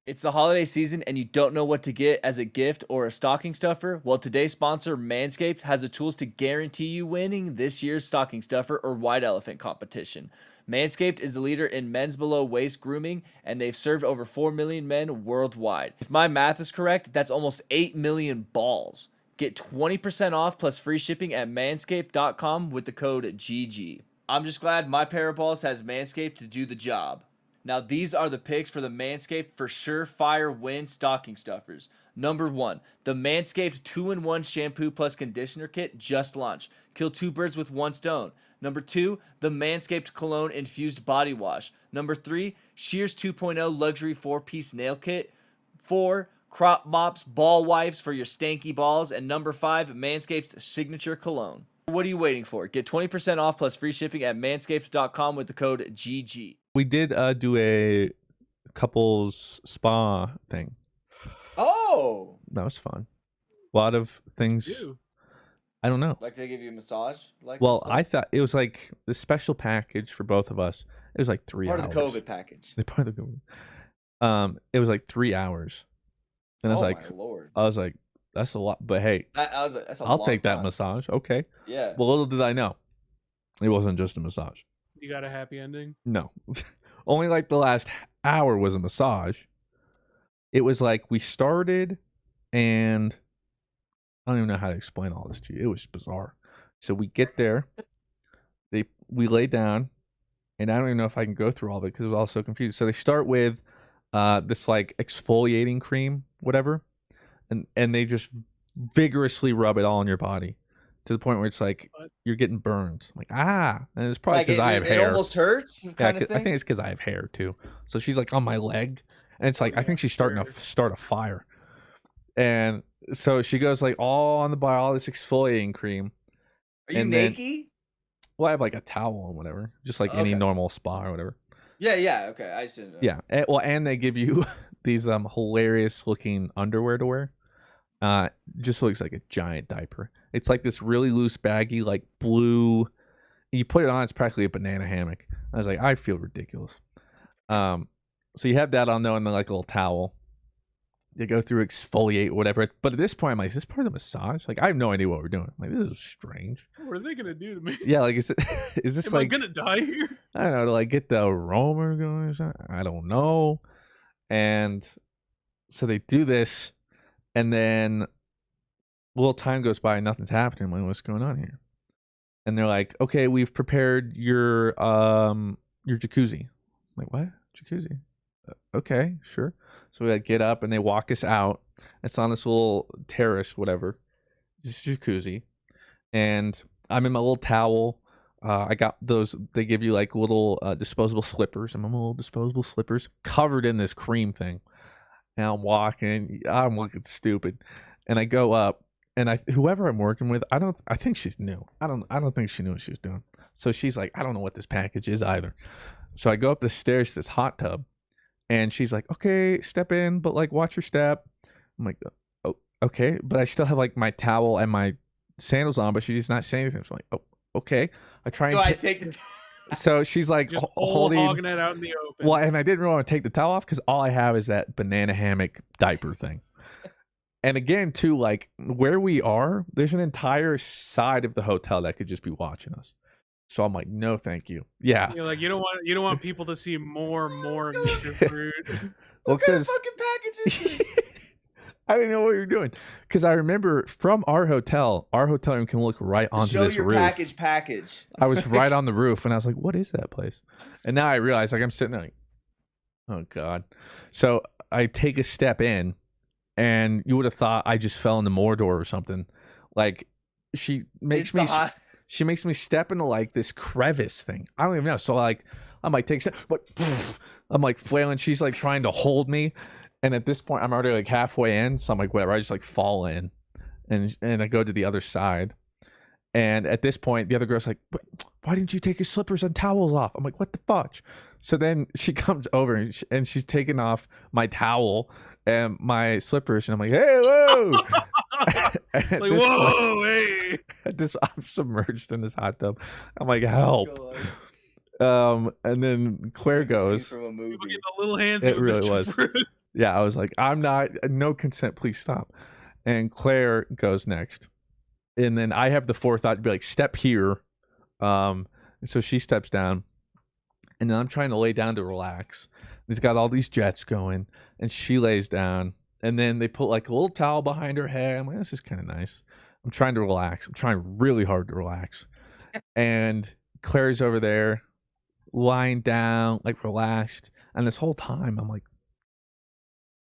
It's the holiday season and you don't know what to get as a gift or a stocking stuffer? Well, today's sponsor, Manscaped, has the tools to guarantee you winning this year's stocking stuffer or white elephant competition. Manscaped is the leader in men's below waist grooming, and they've served over 4 million men worldwide. If my math is correct, that's almost 8 million balls. Get 20% off plus free shipping at manscaped.com with the code GG. I'm just glad my pair of balls has Manscaped to do the job. Now, these are the picks for the Manscaped for surefire win stocking stuffers. Number 1, the Manscaped 2-in-1 shampoo plus conditioner kit just launched. Kill 2 birds with 1 stone. Number 2, the Manscaped Cologne Infused Body Wash. Number 3, Shears 2.0 Luxury 4-piece Nail Kit. 4, Crop Mops Ball Wipes for your stanky balls. And number 5, Manscaped's Signature Cologne. What are you waiting for? Get 20% off plus free shipping at manscaped.com with the code GG. We did do a couples spa thing. Oh! That was fun. A lot of things. Ew. I don't know. Like they give you a massage? Well, I thought it was like the special package for both of us. It was like 3 hours. Part of the COVID package. Part of the COVID. It was like 3 hours. And I was like, my Lord. I was like, that's a lot. But hey, That's a I'll long take that time. massage. Okay. Yeah. Well, little did I know, it wasn't just a massage. You got a happy ending? No. Only like the last hour was a massage. It was like we started and I don't even know how to explain all this to you. It was bizarre. So we get there, we lay down, and I don't even know if I can go through all of it because it was all so confused. So they start with this like exfoliating cream, whatever, and they just vigorously rub it all on your body to the point where it's like you're getting burned. I'm like, and it's probably because I have hair. It almost hurts. Yeah, I think it's because I have hair too. So she's like on my leg, and it's like I think she's starting to start a fire. And so she goes like all on the body, all this exfoliating cream. Are you naked? Well, I have like a towel and whatever, just like any normal spa or whatever. Yeah, okay. I just didn't know. Yeah, and they give you these hilarious looking underwear to wear. Just looks like a giant diaper. It's like this really loose, baggy, like blue. You put it on, it's practically a banana hammock. I was like, I feel ridiculous. So you have that on though, and then like a little towel. They go through, exfoliate, whatever. But at this point, I'm like, is this part of the massage? Like, I have no idea what we're doing. I'm like, this is strange. What are they gonna do to me? Yeah, like, is this Am like? I gonna die here? I don't know, to like get the aroma going or something. I don't know. And so they do this, and then a little time goes by and nothing's happening. I'm like, what's going on here? And they're like, okay, we've prepared your jacuzzi. I'm like, what? Jacuzzi? Okay, sure. So we like get up and they walk us out. It's on this little terrace, whatever. This jacuzzi. And I'm in my little towel. I got those, they give you like little disposable slippers. I'm in my little disposable slippers covered in this cream thing. And I'm looking stupid. And I go up and whoever I'm working with, I think she's new. I don't think she knew what she was doing. So she's like, I don't know what this package is either. So I go up the stairs to this hot tub. And she's like, okay, step in, but like watch your step. I'm like, oh, okay. But I still have like my towel and my sandals on, but she's not saying anything. So I'm like, oh, okay. I try and I take the so she's like Just holding hogging it out in the open. Well, and I didn't really want to take the towel off because all I have is that banana hammock diaper thing. And again, too, like where we are, there's an entire side of the hotel that could just be watching us. So I'm like, no, thank you. Yeah. You're like, you don't want people to see more of Mr. Fruit. Well, what kind of fucking package is this? I didn't know what you were doing because I remember from our hotel room can look right onto this roof. Package. I was right on the roof and I was like, what is that place? And now I realize like I'm sitting there like, oh God. So I take a step in and you would have thought I just fell into Mordor or something. Like she makes me step into like this crevice thing. I don't even know. So like I'm like take a step, but I'm like flailing. She's like trying to hold me. And at this point, I'm already like halfway in. So I'm like, whatever. I just like fall in and I go to the other side. And at this point, the other girl's like, why didn't you take your slippers and towels off? I'm like, what the fuck? So then she comes over and she's taking off my towel and my slippers. And I'm like, hey, whoa. Like, whoa, hey. I'm submerged in this hot tub. I'm like, help. And then Claire goes. From a movie. People get the little hands. It really was. Yeah, I was like, I'm not, no consent, please stop. And Claire goes next. And then I have the forethought to be like, step here. And so she steps down. And then I'm trying to lay down to relax. He's got all these jets going. And she lays down. And then they put like a little towel behind her head. I'm like, this is kind of nice. I'm trying to relax. I'm trying really hard to relax. And Claire's over there lying down, like relaxed. And this whole time, I'm like,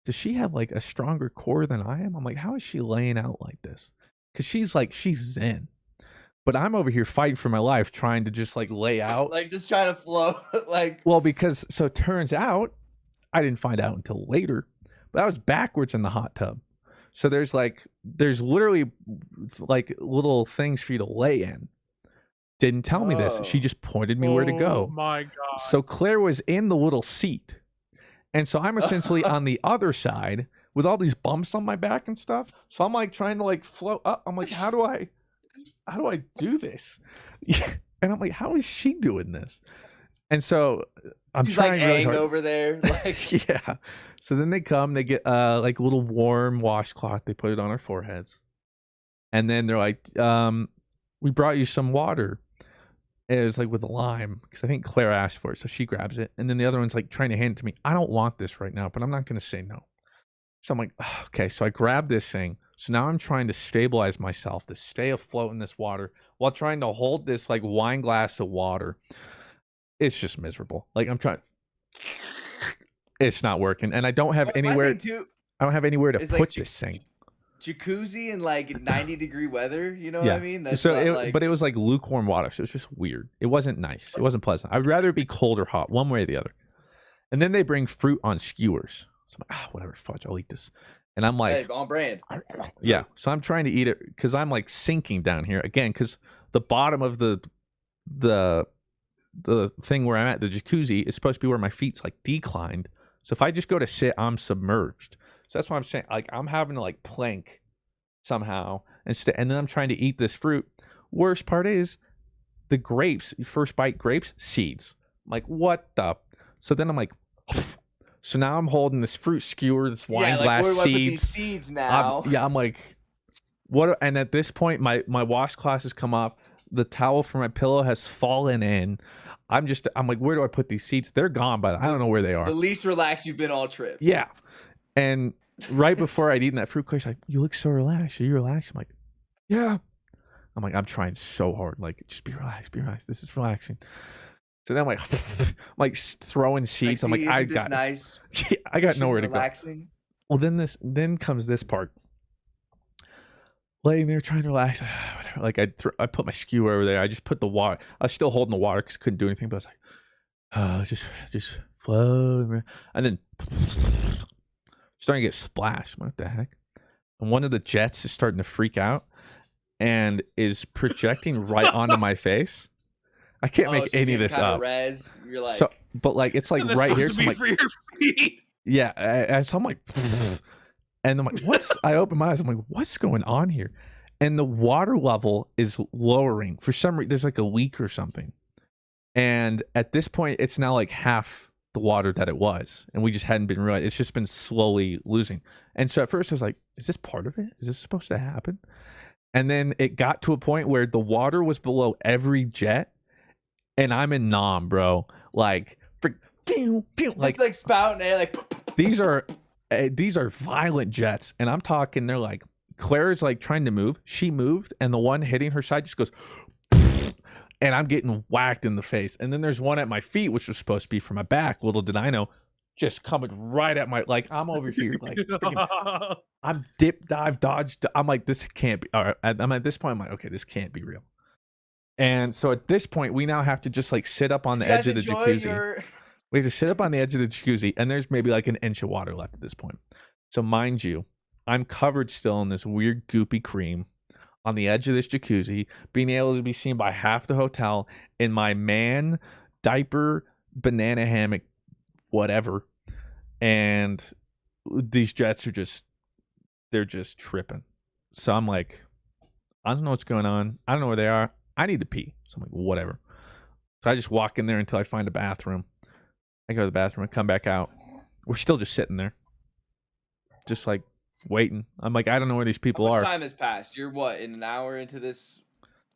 does she have like a stronger core than I am? I'm like, how is she laying out like this? Because she's zen. But I'm over here fighting for my life, trying to just like lay out. Like just trying to float. Like, well, because so it turns out, I didn't find out until later, but I was backwards in the hot tub. So there's literally like little things for you to lay in. Didn't tell me this. She just pointed me where to go. Oh my God. So Claire was in the little seat. And so I'm essentially on the other side with all these bumps on my back and stuff. So I'm like trying to like float up. I'm like, how do I do this? And I'm like, how is she doing this? And so I'm she's trying like really hard. over there. Like, Yeah. So then they come, they get like a little warm washcloth. They put it on our foreheads. And then they're like, we brought you some water. It was like with the lime, because I think Claire asked for it, so she grabs it. And then the other one's like trying to hand it to me. I don't want this right now, but I'm not going to say no. So I'm like, okay. So I grab this thing. So now I'm trying to stabilize myself to stay afloat in this water while trying to hold this like wine glass of water. It's just miserable. Like I'm trying. It's not working, and I don't have anywhere. I don't have anywhere to put this thing. Jacuzzi in like 90-degree weather, you know Yeah. what I mean? That's so not but it was like lukewarm water, so it was just weird. It wasn't nice. It wasn't pleasant. I'd rather it be cold or hot, one way or the other. And then they bring fruit on skewers. So I'm like, whatever, fudge, I'll eat this. And I'm like, hey, on brand. Yeah. So I'm trying to eat it because I'm like sinking down here again, because the bottom of the thing where I'm at, the jacuzzi, is supposed to be where my feet's like declined. So if I just go to sit, I'm submerged. So that's what I'm saying. Like I'm having to like plank somehow, and then I'm trying to eat this fruit. Worst part is the grapes. You first bite grapes, seeds. I'm like, what the? So then I'm like, so now I'm holding this fruit skewer, this wine glass, where do I put seeds. these seeds now? I'm like, what? And at this point, my washcloth has come off. The towel for my pillow has fallen in. I'm like, where do I put these seeds? They're gone, but I don't know where they are. The least relaxed you've been all trip. Yeah. And right before I'd eaten that fruit, Claire's like, you look so relaxed. Are you relaxed? I'm like, yeah. I'm like, I'm trying so hard. Like, just be relaxed, be relaxed. This is relaxing. So then I'm like, throwing seeds. Like, I'm like, isn't this nice? I got nowhere to go. Relaxing. Well, then comes this part. Laying there trying to relax. Whatever. Like I put my skewer over there. I just put the water. I was still holding the water because I couldn't do anything. But I was like, just flow. And then starting to get splashed. What the heck? And one of the jets is starting to freak out and is projecting right onto my face. I can't make any of this up. You're like, so, but like it's like right here. So I'm like, for your feet. Yeah. So I'm like, and I'm like, what's? I open my eyes. I'm like, what's going on here? And the water level is lowering for some reason. There's like a leak or something. And at this point, it's now like half the water that it was, and we just hadn't been realized. It's just been slowly losing. And so at first I was like, is this part of it? Is this supposed to happen? And then it got to a point where the water was below every jet, and I'm in Nam, bro. Like, it's like spouting air, like these are violent jets, and I'm talking. They're like, Claire's like trying to move. She moved, and the one hitting her side just goes. And I'm getting whacked in the face. And then there's one at my feet, which was supposed to be for my back. Little did I know, just coming right at my, like, I'm over here. Like, I'm dip, dive, dodged. I'm like, this can't be. All right. I'm at this point, I'm like, okay, this can't be real. And so at this point, we now have to just like sit up on the edge of the jacuzzi. We have to sit up on the edge of the jacuzzi, and there's maybe like an inch of water left at this point. So mind you, I'm covered still in this weird goopy cream on the edge of this jacuzzi, being able to be seen by half the hotel in my man diaper, banana hammock, whatever. And these jets are they're just tripping. So I'm like, I don't know what's going on. I don't know where they are. I need to pee. So I'm like, whatever. So I just walk in there until I find a bathroom. I go to the bathroom and come back out. We're still just sitting there. just like waiting. I'm like, I don't know where these people How much are. time has passed? You're what, in an hour into this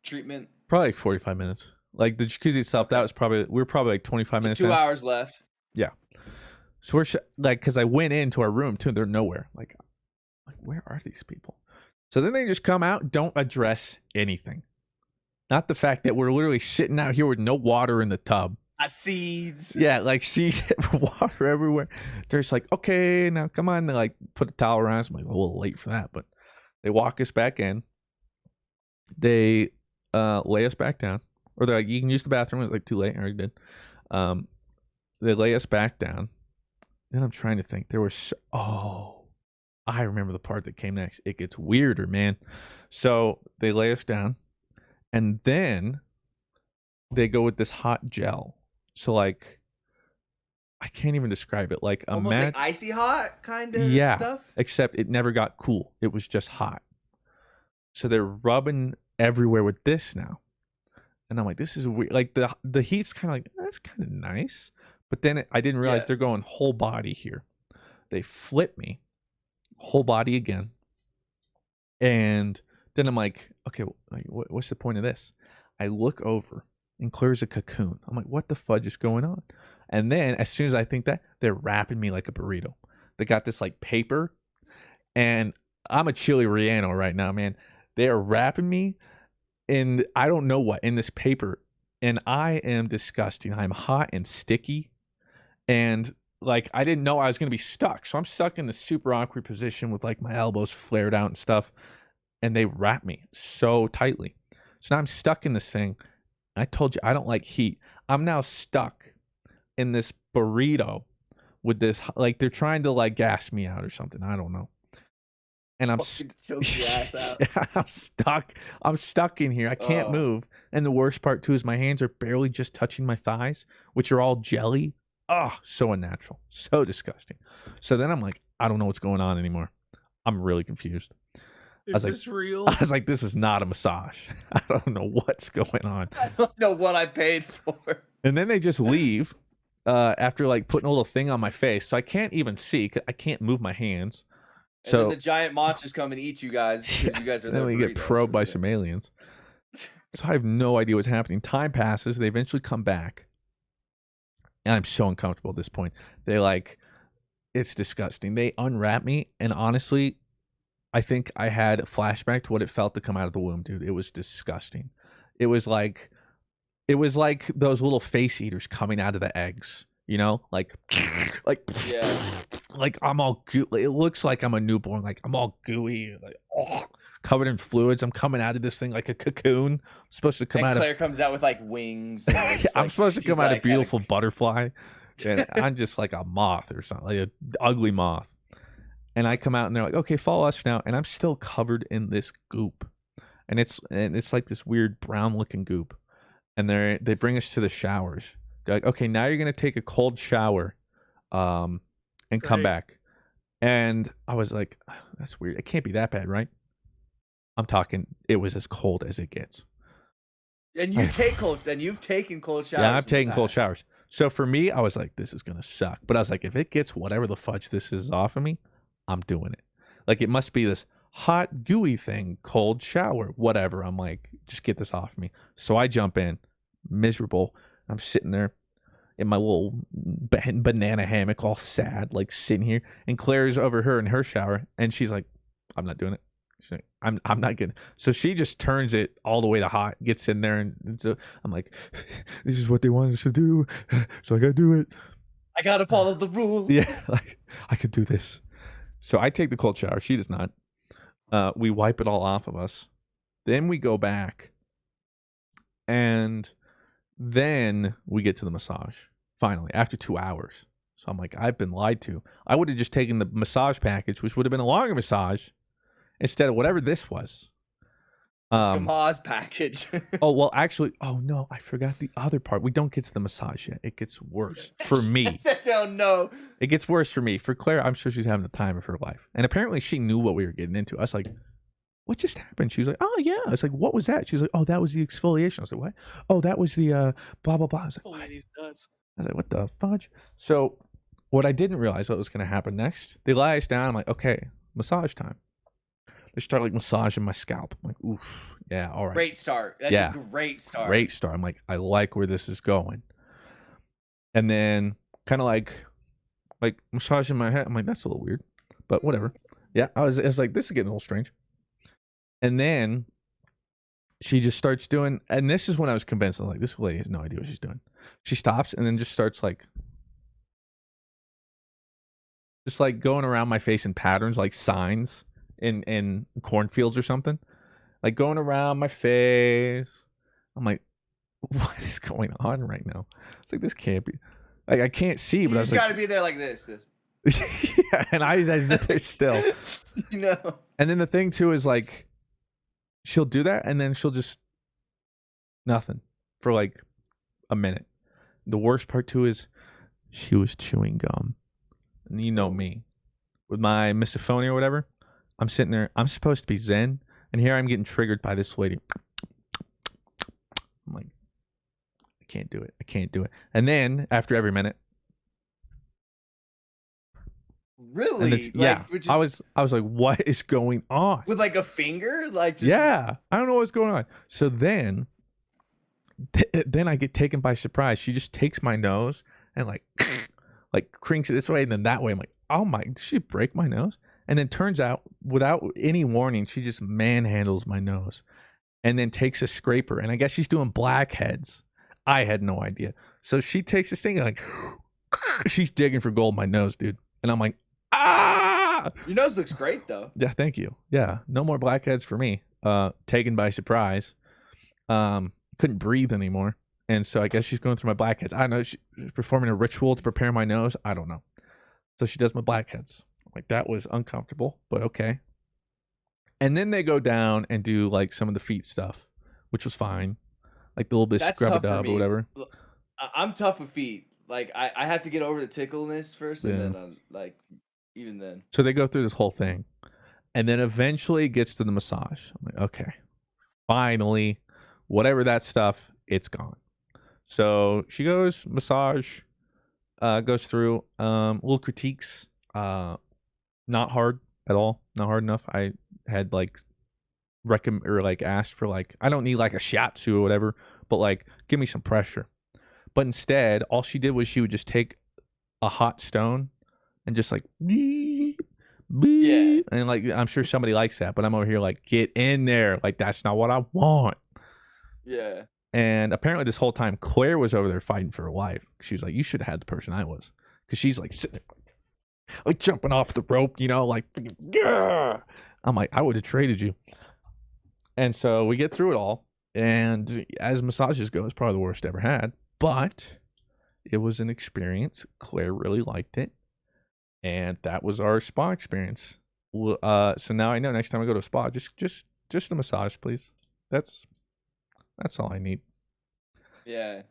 treatment? Probably like 45 minutes. Like the jacuzzi itself, Okay. that was probably we were probably like 25 minutes. 2 in. hours left. Yeah. So we're like, because I went into our room too, they're nowhere. Like, where are these people? So then they just come out, don't address anything. Not the fact that we're literally sitting out here with no water in the tub. Seeds. Yeah, like seeds, water everywhere. They're just like, okay, now come on. They like put a towel around us. I'm like, a little late for that, but they walk us back in. They lay us back down, or they're like, you can use the bathroom. It's like too late. I already did. They lay us back down. Then I'm trying to think. There was I remember the part that came next. It gets weirder, man. So they lay us down, and then they go with this hot gel. So like, I can't even describe it. Like almost like icy hot kind of stuff. Except it never got cool. It was just hot. So they're rubbing everywhere with this now, and I'm like, this is weird. Like the heat's kind of like, that's kind of nice, but then I didn't realize they're going whole body here. They flip me whole body again, and then I'm like, okay, what's the point of this? I look over, and Claire's a cocoon. I'm like, what the fudge is going on? And then as soon as I think that, they're wrapping me like a burrito. They got this like paper, and I'm a chili relleno right now, man. They are wrapping me in I don't know what in this paper, and I am disgusting. I'm hot and sticky, and like I didn't know I was gonna be stuck. So I'm stuck in this super awkward position with like my elbows flared out and stuff, and they wrap me so tightly. So now I'm stuck in this thing. I told you I don't like heat. I'm now stuck in this burrito with this, like they're trying to like gas me out or something. I don't know. And I'm choke your ass out. Yeah, I'm stuck in here. I can't move. And the worst part too is my hands are barely just touching my thighs, which are all jelly. Oh, so unnatural. So disgusting. So then I'm like, I don't know what's going on anymore. I'm really confused. Is this real? I was like, this is not a massage. I don't know what's going on. I don't know what I paid for. And then they just leave after like putting a little thing on my face. So I can't even see. 'Cause I can't move my hands. And So then the giant monsters come and eat you guys because you guys are then we get probed by some aliens. So I have no idea what's happening. Time passes. They eventually come back. And I'm so uncomfortable at this point. They like, it's disgusting. They unwrap me. And honestly, I think I had a flashback to what it felt to come out of the womb, dude. It was disgusting. It was like those little face eaters coming out of the eggs, you know, like I'm all gooey. It looks like I'm a newborn. Like I'm all gooey, like covered in fluids. I'm coming out of this thing like a cocoon. I'm supposed to come and out Claire comes out with like wings. And I'm supposed to come out a beautiful butterfly, and I'm just like a moth or something, like an ugly moth. And I come out and they're like, okay, follow us now. And I'm still covered in this goop. And it's like this weird brown looking goop. And they bring us to the showers. They're like, okay, now you're going to take a cold shower and come back. And I was like, that's weird. It can't be that bad, right? I'm talking, it was as cold as it gets. And you take cold, and you've taken cold showers. Yeah, I've taken cold showers. So for me, I was like, this is going to suck. But I was like, if it gets whatever the fudge this is off of me, I'm doing it. Like it must be this hot gooey thing, cold shower, whatever. I'm like, just get this off me. So I jump in, miserable. I'm sitting there in my little banana hammock, all sad, like sitting here. And Claire's over her in her shower, and she's like, I'm not doing it. She's like, I'm not good. So she just turns it all the way to hot, gets in there, and so I'm like, this is what they wanted us to do, so I gotta do it. I gotta follow the rules. Yeah, like I could do this. So I take the cold shower. She does not. We wipe it all off of us. Then we go back. And then we get to the massage. Finally, after 2 hours. So I'm like, I've been lied to. I would have just taken the massage package, which would have been a longer massage, instead of whatever this was. Skama's package. Oh, well, actually, oh no, I forgot the other part. We don't get to the massage yet. It gets worse for me. I don't know. It gets worse for me. For Claire, I'm sure she's having the time of her life. And apparently she knew what we were getting into. I was like, what just happened? She was like, oh yeah. I was like, what was that? She was like, oh, that was the exfoliation. I was like, what? Oh, that was the blah, blah, blah. I was like, what? I was like, what the fudge? So what I didn't realize what was going to happen next. They lie us down. I'm like, okay, massage time. They start like massaging my scalp. I'm like, oof, yeah, all right. Great start. That's Yeah. a great start. Great start. I'm like, I like where this is going. And then kind of like massaging my head. I'm like, that's a little weird, but whatever. Yeah, I was like, this is getting a little strange. And then she just starts doing, and this is when I was convinced. I'm like, this lady has no idea what she's doing. She stops and then just starts like going around my face in patterns, like signs in cornfields or something. Like going around my face. I'm like, what is going on right now? It's like, this can't be. Like, I can't see, but You I was just like, gotta be there like this. yeah, and I sit there still. You know. And then the thing too is like, she'll do that and then she'll just nothing for like a minute. The worst part too is she was chewing gum. And you know me. With my misophonia or whatever, I'm sitting there, I'm supposed to be zen, and here I'm getting triggered by this lady. I'm like, I can't do it. I can't do it. And then after every minute, Really? yeah, Just, I was like, what is going on? with like a finger, like just, Yeah, I don't know what's going on. So then I get taken by surprise. She just takes my nose and like crinks it this way and then that way. I'm like, oh my, did she break my nose? And then turns out, without any warning, she just manhandles my nose and then takes a scraper. And I guess she's doing blackheads. I had no idea. So she takes this thing and like, she's digging for gold in my nose, dude. And I'm like, ah! Your nose looks great though. Yeah, thank you. Yeah, no more blackheads for me. Taken by surprise. Couldn't breathe anymore. And so I guess she's going through my blackheads. I don't know. She's performing a ritual to prepare my nose. I don't know. So she does my blackheads. Like, that was uncomfortable, but okay. And then they go down and do like some of the feet stuff, which was fine. Like the little bit That's scrub a tough for dub or me. whatever. I'm tough with feet. Like I have to get over the tickleness first, and Yeah. then like even then. So they go through this whole thing. And then eventually it gets to the massage. I'm like, okay, finally, whatever that stuff, it's gone. So she goes, massage, goes through, little critiques, not hard at all, not hard enough. I had like asked for like, I don't need like a shiatsu or whatever, but like give me some pressure. But instead, all she did was she would just take a hot stone and just like, Yeah. and like, I'm sure somebody likes that, but I'm over here like, get in there. Like, that's not what I want. Yeah. And apparently this whole time, Claire was over there fighting for her life. She was like, you should have had the person I was. Because she's like sitting there, like jumping off the rope, you know, like, yeah. I'm like, I would have traded you. And so we get through it all. And as massages go, it's probably the worst I ever had. But it was an experience. Claire really liked it. And that was our spa experience. So now I know next time I go to a spa, just a massage, please. That's all I need. Yeah.